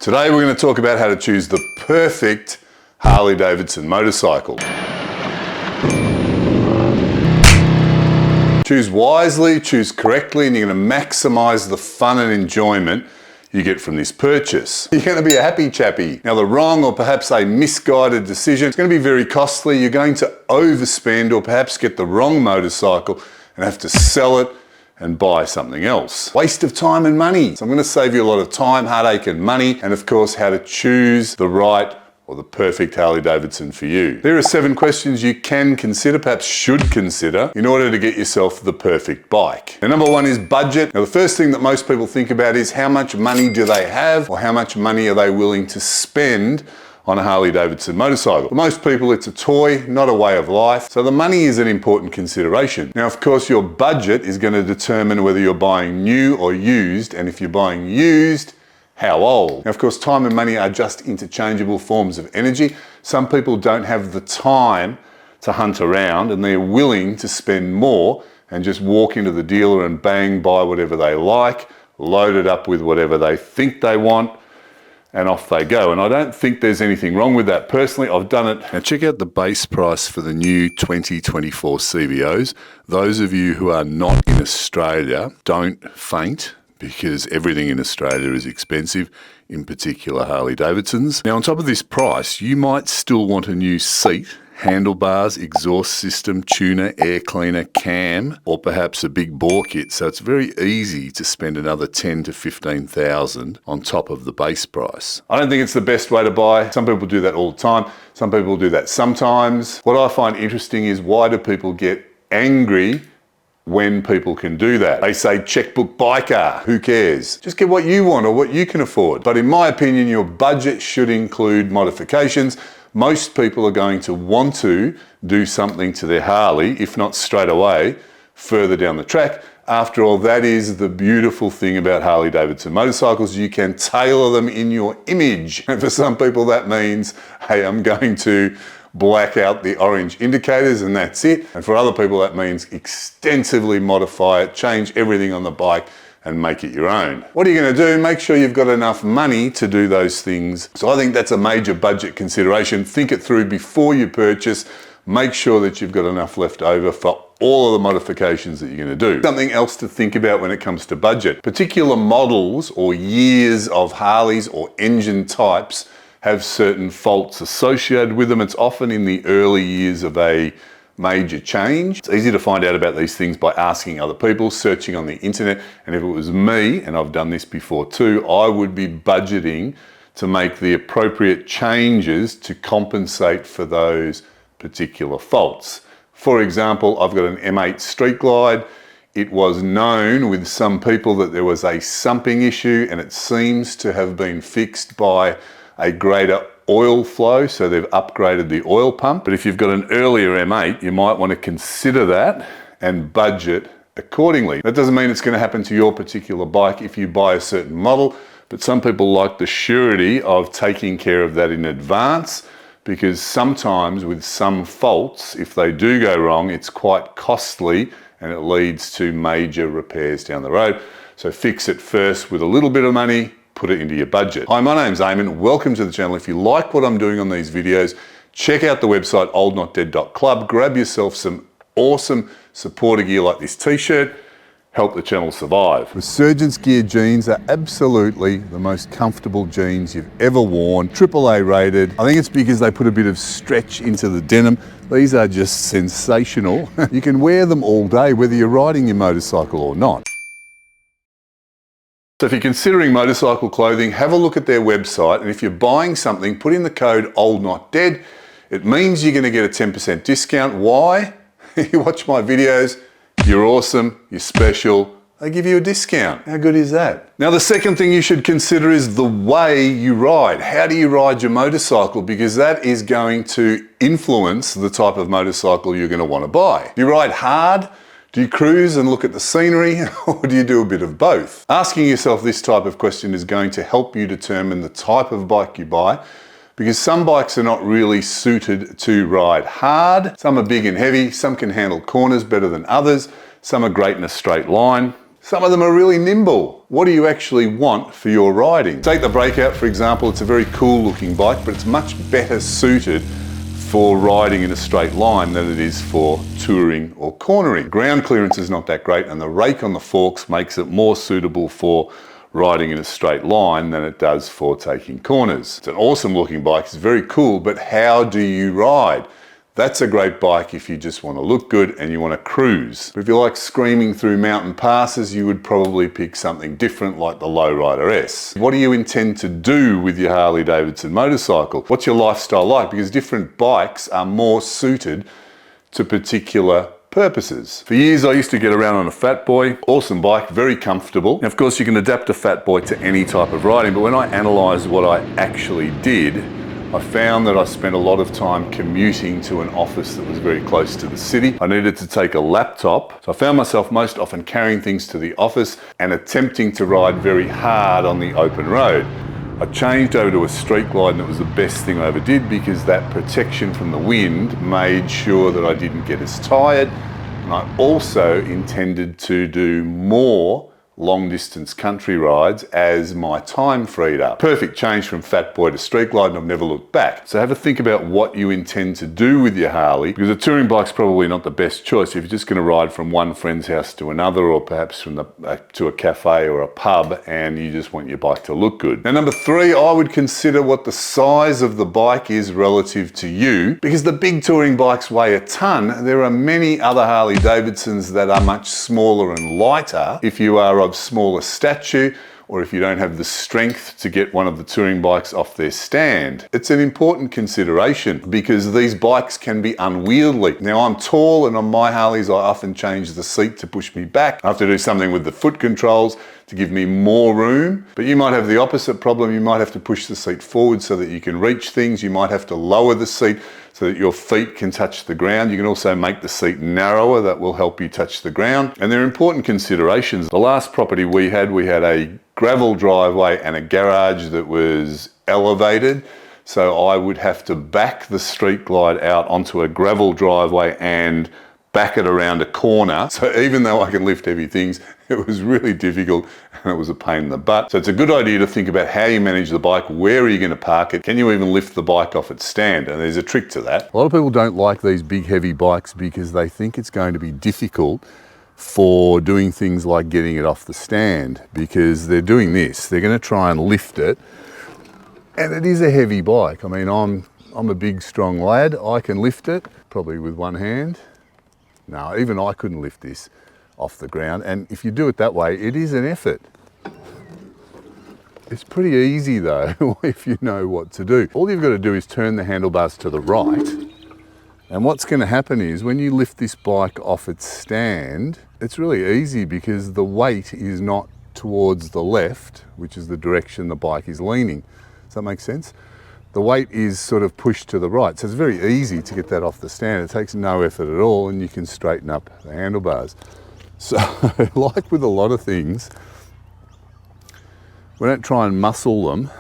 Today we're going to talk about how to choose the perfect Harley Davidson motorcycle. Choose wisely, choose correctly, and you're going to maximize the fun and enjoyment you get from this purchase. You're going to be a happy chappy. Now the wrong or perhaps a misguided decision is going to be very costly. You're going to overspend or perhaps get the wrong motorcycle and have to sell it and buy something else. Waste of time and money. So I'm going to save you a lot of time, heartache and money, and of course how to choose the right or the perfect Harley Davidson for you. There are 7 questions you can consider, perhaps should consider, in order to get yourself the perfect bike. Now, number 1 is budget. Now the first thing that most people think about is how much money do they have, or how much money are they willing to spend on a Harley Davidson motorcycle. For most people, it's a toy, not a way of life. So the money is an important consideration. Now, of course, your budget is going to determine whether you're buying new or used, and if you're buying used, how old. Now, of course, time and money are just interchangeable forms of energy. Some people don't have the time to hunt around, and they're willing to spend more and just walk into the dealer and bang, buy whatever they like, load it up with whatever they think they want, and off they go. And I don't think there's anything wrong with that. Personally, I've done it. Now check out the base price for the new 2024 CVOs. Those of you who are not in Australia, don't faint, because everything in Australia is expensive, in particular Harley Davidsons. Now on top of this price, you might still want a new seat, handlebars, exhaust system, tuner, air cleaner, cam, or perhaps a big bore kit. So it's very easy to spend another 10 to 15,000 on top of the base price. I don't think it's the best way to buy. Some people do that all the time. Some people do that sometimes. What I find interesting is, why do people get angry when people can do that? They say checkbook biker, who cares? Just get what you want or what you can afford. But in my opinion, your budget should include modifications. Most people are going to want to do something to their Harley, if not straight away, further down the track. After all, that is the beautiful thing about Harley Davidson motorcycles. You can tailor them in your image. And for some people that means, hey, I'm going to black out the orange indicators and that's it. And for other people that means extensively modify it, change everything on the bike and make it your own. What are you going to do? Make sure you've got enough money to do those things. So I think that's a major budget consideration. Think it through before you purchase. Make sure that you've got enough left over for all of the modifications that you're going to do. Something else to think about when it comes to budget. Particular models or years of Harleys or engine types have certain faults associated with them. It's often in the early years of a major change. It's easy to find out about these things by asking other people, searching on the internet. And if it was me, and I've done this before too, I would be budgeting to make the appropriate changes to compensate for those particular faults. For example, I've got an M8 Street Glide. It was known with some people that there was a sumping issue, and it seems to have been fixed by a greater oil flow, so they've upgraded the oil pump. But if you've got an earlier M8, you might want to consider that and budget accordingly. That doesn't mean it's going to happen to your particular bike if you buy a certain model, but some people like the surety of taking care of that in advance, because sometimes with some faults, if they do go wrong, it's quite costly and it leads to major repairs down the road. So fix it first with a little bit of money, put it into your budget. Hi, my name's Eamon. Welcome to the channel. If you like what I'm doing on these videos, check out the website oldnotdead.club. Grab yourself some awesome supporter gear like this t-shirt. Help the channel survive. Resurgence Gear jeans are absolutely the most comfortable jeans you've ever worn. AAA rated. I think it's because they put a bit of stretch into the denim. These are just sensational. You can wear them all day, whether you're riding your motorcycle or not. So if you're considering motorcycle clothing, have a look at their website, and if you're buying something, put in the code OldNotDead. It means you're going to get a 10% discount. Why? You watch my videos, you're awesome, you're special, they give you a discount. How good is that? Now the second thing you should consider is the way you ride. How do you ride your motorcycle? Because that is going to influence the type of motorcycle you're going to want to buy. Do you ride hard? Do you cruise and look at the scenery, or do you do a bit of both? Asking yourself this type of question is going to help you determine the type of bike you buy, because some bikes are not really suited to ride hard. Some are big and heavy, some can handle corners better than others, some are great in a straight line, Some of them are really nimble. What do you actually want for your riding? Take the Breakout, for example. It's a very cool looking bike, but it's much better suited for riding in a straight line than it is for touring or cornering. Ground clearance is not that great, and the rake on the forks makes it more suitable for riding in a straight line than it does for taking corners. It's an awesome looking bike, it's very cool, but how do you ride? That's a great bike if you just want to look good and you want to cruise. But if you like screaming through mountain passes, you would probably pick something different like the Lowrider S. What do you intend to do with your Harley Davidson motorcycle? What's your lifestyle like? Because different bikes are more suited to particular purposes. For years I used to get around on a Fat Boy, awesome bike, very comfortable. And of course you can adapt a Fat Boy to any type of riding, but when I analysed what I actually did, I found that I spent a lot of time commuting to an office that was very close to the city. I needed to take a laptop, so I found myself most often carrying things to the office and attempting to ride very hard on the open road. I changed over to a street glide and it was the best thing I ever did because that protection from the wind made sure that I didn't get as tired, and I also intended to do more long distance country rides as my time freed up. Perfect change from Fat Boy to street glide, and I've never looked back. So have a think about what you intend to do with your Harley, because a touring bike's probably not the best choice if you're just going to ride from one friend's house to another, or perhaps from to a cafe or a pub, and you just want your bike to look good. Now number 3, I would consider what the size of the bike is relative to you, because the big touring bikes weigh a ton. There are many other Harley Davidsons that are much smaller and lighter if you are of smaller stature, or if you don't have the strength to get one of the touring bikes off their stand. It's an important consideration because these bikes can be unwieldy. Now I'm tall, and on my Harleys I often change the seat to push me back. I have to do something with the foot controls to give me more room, but you might have the opposite problem. You might have to push the seat forward so that you can reach things. You might have to lower the seat so that your feet can touch the ground. You can also make the seat narrower. That will help you touch the ground. And they're important considerations. The last property we had a gravel driveway and a garage that was elevated. So I would have to back the street glide out onto a gravel driveway and back it around a corner. So even though I can lift heavy things, it was really difficult and it was a pain in the butt. So it's a good idea to think about how you manage the bike. Where are you going to park it? Can you even lift the bike off its stand? And there's a trick to that. A lot of people don't like these big heavy bikes because they think it's going to be difficult for doing things like getting it off the stand, because they're doing this. They're going to try and lift it, and it is a heavy bike. I mean, I'm a big, strong lad. I can lift it, probably with one hand. No, even I couldn't lift this off the ground. And if you do it that way, it is an effort. It's pretty easy though, if you know what to do. All you've got to do is turn the handlebars to the right. And what's going to happen is when you lift this bike off its stand, it's really easy because the weight is not towards the left, which is the direction the bike is leaning. Does that make sense? The weight is sort of pushed to the right. So it's very easy to get that off the stand. It takes no effort at all, and you can straighten up the handlebars. So like with a lot of things, we don't try and muscle them.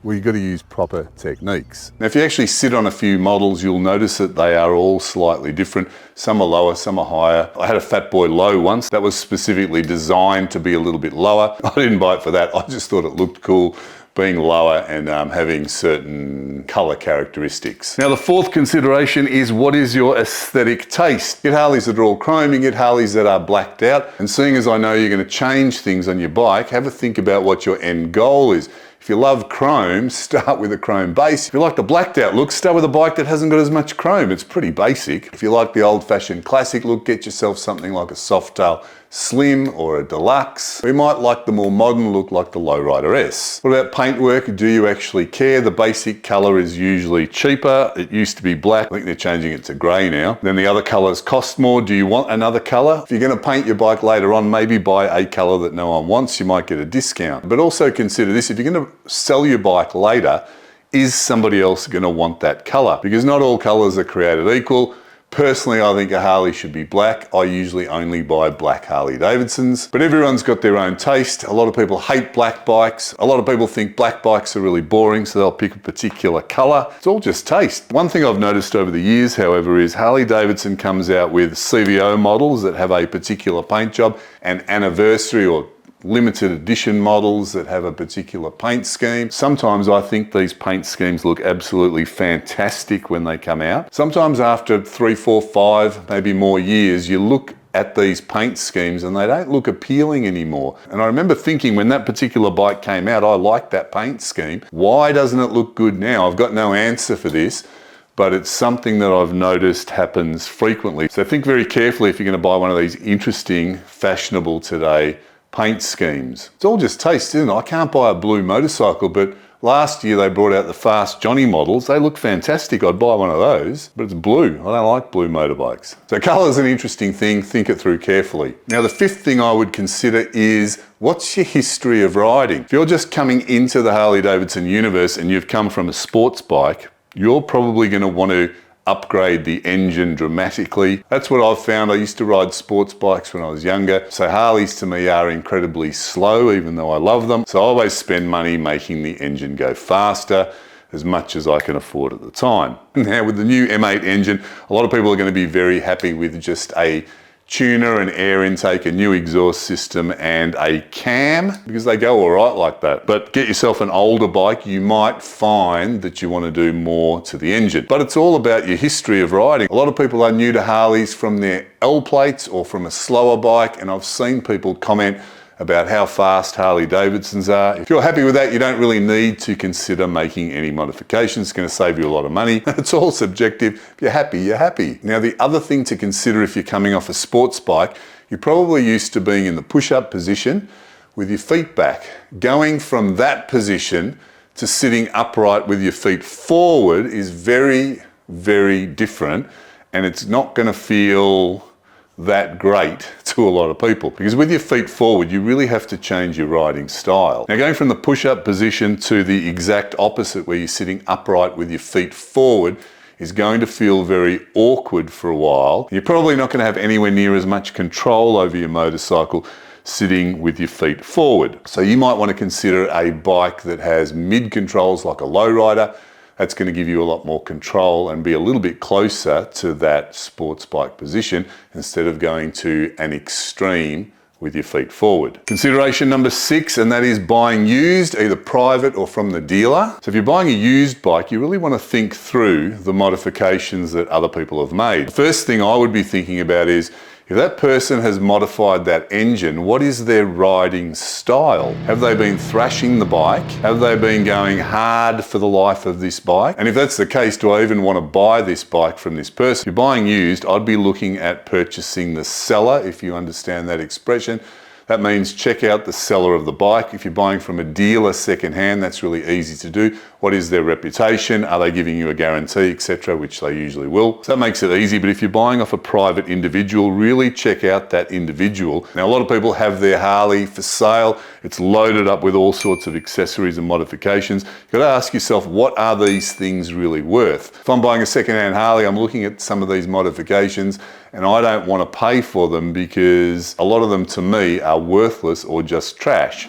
Well, you've got to use proper techniques. Now, if you actually sit on a few models, you'll notice that they are all slightly different. Some are lower, some are higher. I had a Fat Boy Low once. That was specifically designed to be a little bit lower. I didn't buy it for that. I just thought it looked cool being lower and having certain color characteristics. Now, the 4th consideration is, what is your aesthetic taste? Get Harleys that are all chrome, you get Harleys that are blacked out. And seeing as I know you're going to change things on your bike, have a think about what your end goal is. If you love chrome, start with a chrome base. If you like the blacked out look, start with a bike that hasn't got as much chrome. It's pretty basic. If you like the old-fashioned classic look, get yourself something like a Softail Slim or a Deluxe. We might like the more modern look like the Lowrider S. What about paintwork? Do you actually care? The basic color is usually cheaper. It used to be black. I think they're changing it to gray now. Then the other colors cost more. Do you want another color? If you're going to paint your bike later on, maybe buy a color that no one wants. You might get a discount. But also consider this: if you're going to sell your bike later, is somebody else going to want that color? Because not all colors are created equal. Personally, I think a Harley should be black. I usually only buy black Harley Davidsons, but everyone's got their own taste. A lot of people hate black bikes. A lot of people think black bikes are really boring, so they'll pick a particular color. It's all just taste. One thing I've noticed over the years, however, is Harley Davidson comes out with CVO models that have a particular paint job, and anniversary or limited edition models that have a particular paint scheme. Sometimes I think these paint schemes look absolutely fantastic when they come out. Sometimes after 3, 4, 5, maybe more years, you look at these paint schemes and they don't look appealing anymore. And I remember thinking when that particular bike came out, I liked that paint scheme. Why doesn't it look good now? I've got no answer for this, but it's something that I've noticed happens frequently. So think very carefully if you're going to buy one of these interesting, fashionable today paint schemes. It's all just taste, isn't it? I can't buy a blue motorcycle, but last year they brought out the Fast Johnny models. They look fantastic. I'd buy one of those, but it's blue. I don't like blue motorbikes. So colour's an interesting thing. Think it through carefully. Now, the fifth thing I would consider is, what's your history of riding? If you're just coming into the Harley Davidson universe and you've come from a sports bike, you're probably going to want to upgrade the engine dramatically. That's what I've found. I used to ride sports bikes when I was younger, so Harleys to me are incredibly slow, even though I love them. So I always spend money making the engine go faster, as much as I can afford at the time. Now with the new M8 engine, a lot of people are going to be very happy with just a tuner, an air intake, a new exhaust system, and a cam, because they go all right like that. But get yourself an older bike, you might find that you want to do more to the engine. But it's all about your history of riding. A lot of people are new to Harleys from their L plates or from a slower bike, and I've seen people comment about how fast Harley Davidsons are. If you're happy with that, you don't really need to consider making any modifications. It's going to save you a lot of money. It's all subjective. If you're happy, you're happy. Now, the other thing to consider if you're coming off a sports bike, you're probably used to being in the push-up position with your feet back. Going from that position to sitting upright with your feet forward is very, very different, and it's not going to feel that great to a lot of people, because with your feet forward you really have to change your riding style. Now, going from the push-up position to the exact opposite, where you're sitting upright with your feet forward, is going to feel very awkward for a while. You're probably not going to have anywhere near as much control over your motorcycle sitting with your feet forward. So you might want to consider a bike that has mid controls, like a lowrider. That's going to give you a lot more control and be a little bit closer to that sports bike position, instead of going to an extreme with your feet forward. Consideration number 6, and that is buying used, either private or from the dealer. So if you're buying a used bike, you really want to think through the modifications that other people have made. The first thing I would be thinking about is, if that person has modified that engine, what is their riding style? Have they been thrashing the bike? Have they been going hard for the life of this bike? And if that's the case, do I even want to buy this bike from this person? If you're buying used, I'd be looking at purchasing the seller, if you understand that expression. That means check out the seller of the bike. If you're buying from a dealer secondhand, that's really easy to do. What is their reputation? Are they giving you a guarantee, etc., which they usually will. So that makes it easy. But if you're buying off a private individual, really check out that individual. Now, a lot of people have their Harley for sale. It's loaded up with all sorts of accessories and modifications. You've got to ask yourself, what are these things really worth? If I'm buying a secondhand Harley, I'm looking at some of these modifications, and I don't want to pay for them because a lot of them to me are worthless or just trash.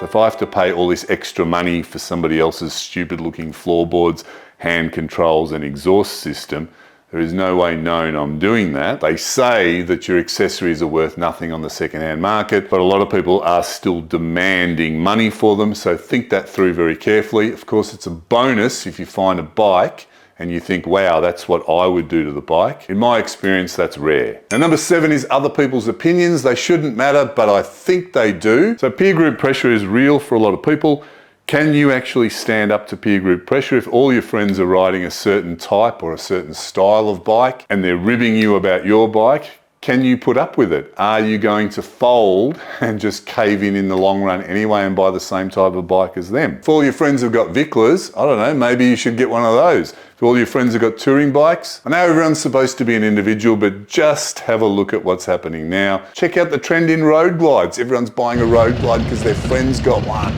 If I have to pay all this extra money for somebody else's stupid looking floorboards, hand controls and exhaust system, there is no way known I'm doing that. They say that your accessories are worth nothing on the secondhand market, but a lot of people are still demanding money for them, so think that through very carefully. Of course, it's a bonus if you find a bike and you think, wow, that's what I would do to the bike. In my experience, that's rare. Now, number 7 is other people's opinions. They shouldn't matter, but I think they do. So peer group pressure is real for a lot of people. Can you actually stand up to peer group pressure? If all your friends are riding a certain type or a certain style of bike and they're ribbing you about your bike, can you put up with it? Are you going to fold and just cave in the long run anyway and buy the same type of bike as them? If all your friends have got Vicklers, I don't know, maybe you should get one of those. If all your friends have got touring bikes, I know everyone's supposed to be an individual, but just have a look at what's happening now. Check out the trend in road glides. Everyone's buying a road glide because their friend's got one.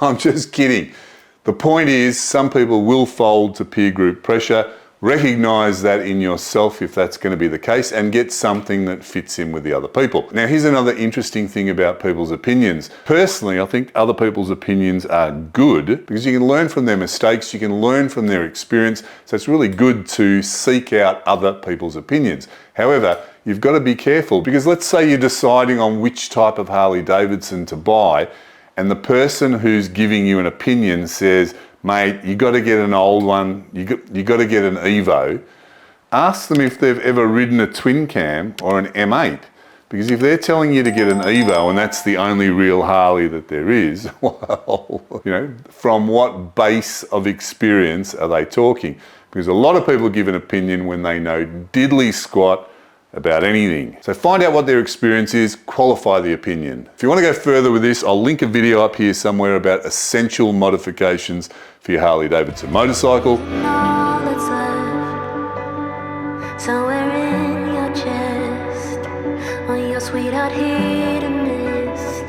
I'm just kidding. The point is, some people will fold to peer group pressure. Recognize that in yourself if that's going to be the case, and get something that fits in with the other people. Now, here's another interesting thing about people's opinions. Personally, I think other people's opinions are good because you can learn from their mistakes, you can learn from their experience. So it's really good to seek out other people's opinions. However, you've got to be careful because let's say you're deciding on which type of Harley Davidson to buy, and the person who's giving you an opinion says, mate, you got to get an old one, you got to get an Evo. Ask them if they've ever ridden a twin cam or an M8. Because if they're telling you to get an Evo and that's the only real Harley that there is, well, you know, from what base of experience are they talking? Because a lot of people give an opinion when they know diddly squat about anything. So find out what their experience is, qualify the opinion. If you want to go further with this, I'll link a video up here somewhere about essential modifications for your Harley Davidson motorcycle. All that's left, somewhere in your chest, on your sweetheart hit a mist.